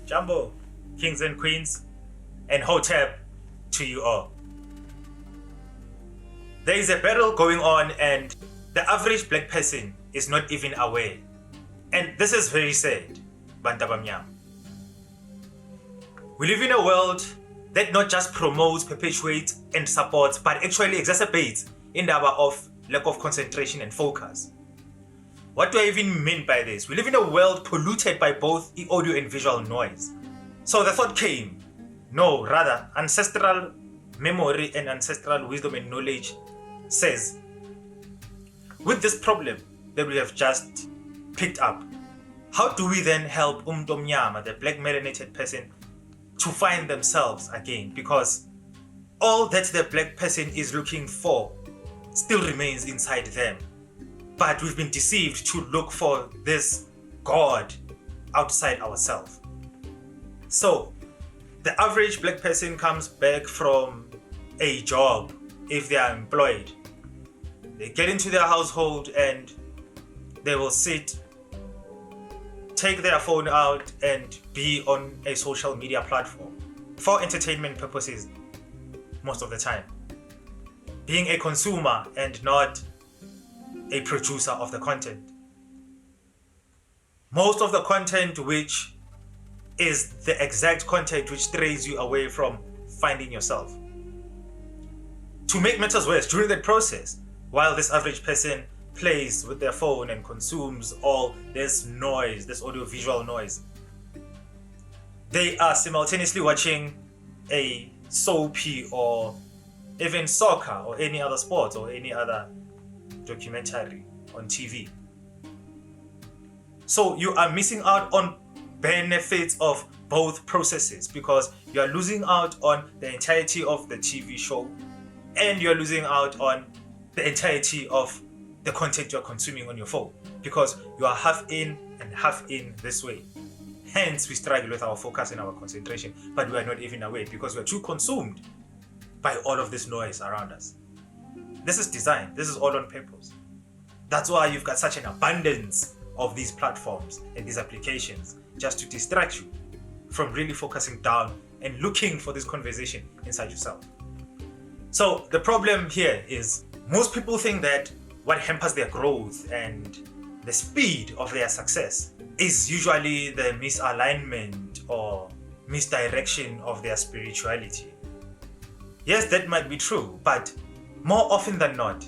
Jumbo, kings and queens, and Hotep to you all. There is a battle going on and the average black person is not even aware. And this is very sad, Bantu Abamnyama. We live in a world that not just promotes, perpetuates, and supports, but actually exacerbates indaba of lack of concentration and focus. What do I even mean by this? We live in a world polluted by both audio and visual noise. So the thought came, no, rather, ancestral memory and ancestral wisdom and knowledge says, with this problem that we have just picked up, how do we then help Omnyama, the black melanated person, to find themselves again? Because all that the black person is looking for still remains inside them. But we've been deceived to look for this God outside ourselves. So the average black person comes back from a job, if they are employed. They get into their household and they will sit, take their phone out and be on a social media platform for entertainment purposes most of the time. Being a consumer and not a producer of the content. Most of the content which is the exact content which strays you away from finding yourself. To make matters worse, during that process, while this average person plays with their phone and consumes all this noise, this audio-visual noise, they are simultaneously watching a soapy or even soccer or any other sport or any other documentary on TV. So you are missing out on benefits of both processes because you are losing out on the entirety of the TV show and you're losing out on the entirety of the content you're consuming on your phone because you are half in and half in this way. Hence, we struggle with our focus and our concentration, but we are not even aware because we are too consumed by all of this noise around us. This is design. This is all on purpose. That's why you've got such an abundance of these platforms and these applications just to distract you from really focusing down and looking for this conversation inside yourself. So the problem here is most people think that what hampers their growth and the speed of their success is usually the misalignment or misdirection of their spirituality. Yes, that might be true, but more often than not,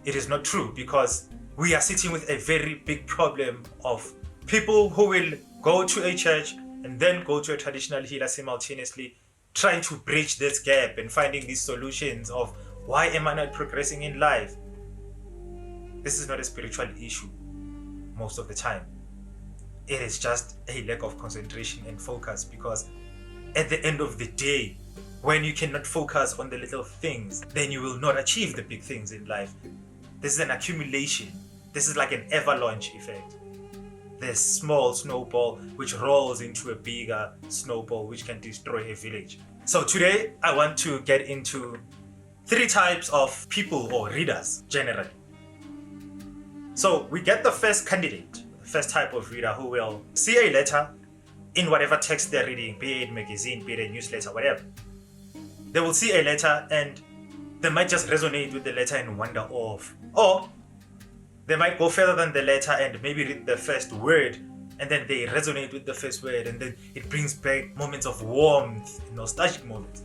it is not true because we are sitting with a very big problem of people who will go to a church and then go to a traditional healer simultaneously, trying to bridge this gap and finding these solutions of why am I not progressing in life? This is not a spiritual issue most of the time. It is just a lack of concentration and focus because at the end of the day, when you cannot focus on the little things, then you will not achieve the big things in life. This is an accumulation. This is like an avalanche effect. This small snowball which rolls into a bigger snowball which can destroy a village. So today I want to get into 3 types of people or readers generally. So we get the first candidate, the first type of reader who will see a letter in whatever text they're reading, be it magazine, be it a newsletter, whatever. They will see a letter and they might just resonate with the letter and wander off. Or they might go further than the letter and maybe read the first word and then they resonate with the first word and then it brings back moments of warmth, nostalgic moments.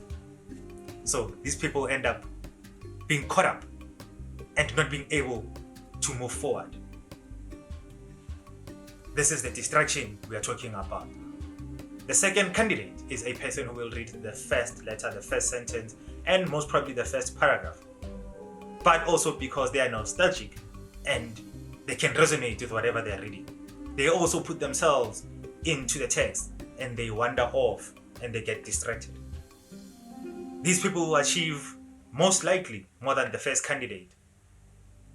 So these people end up being caught up and not being able to move forward. This is the distraction we are talking about. The second candidate is a person who will read the first letter, the first sentence, and most probably the first paragraph. But also because they are nostalgic and they can resonate with whatever they are reading. They also put themselves into the text and they wander off and they get distracted. These people will achieve most likely more than the first candidate.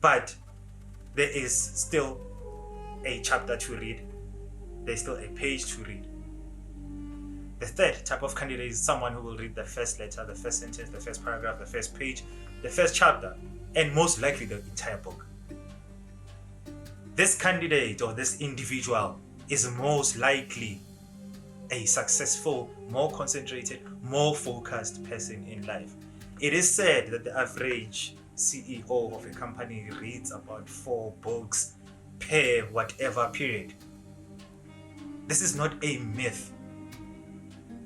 But there is still a chapter to read. There's still a page to read. The third type of candidate is someone who will read the first letter, the first sentence, the first paragraph, the first page, the first chapter, and most likely the entire book. This candidate or this individual is most likely a successful, more concentrated, more focused person in life. It is said that the average CEO of a company reads about 4 books per whatever period. This is not a myth.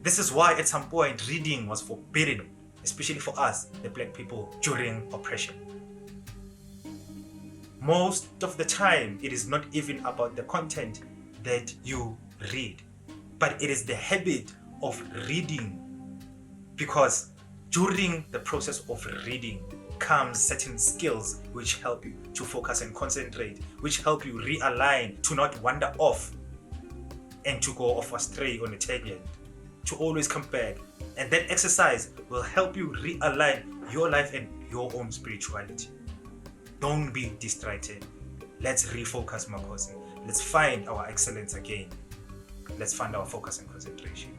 This is why at some point reading was forbidden, especially for us, the black people, during oppression. Most of the time, it is not even about the content that you read, but it is the habit of reading, because during the process of reading comes certain skills which help you to focus and concentrate, which help you realign, to not wander off and to go off astray on a tangent, to always come back. And that exercise will help you realign your life and your own spirituality. Don't be distracted. Let's refocus, Makosi. Let's find our excellence again. Let's find our focus and concentration.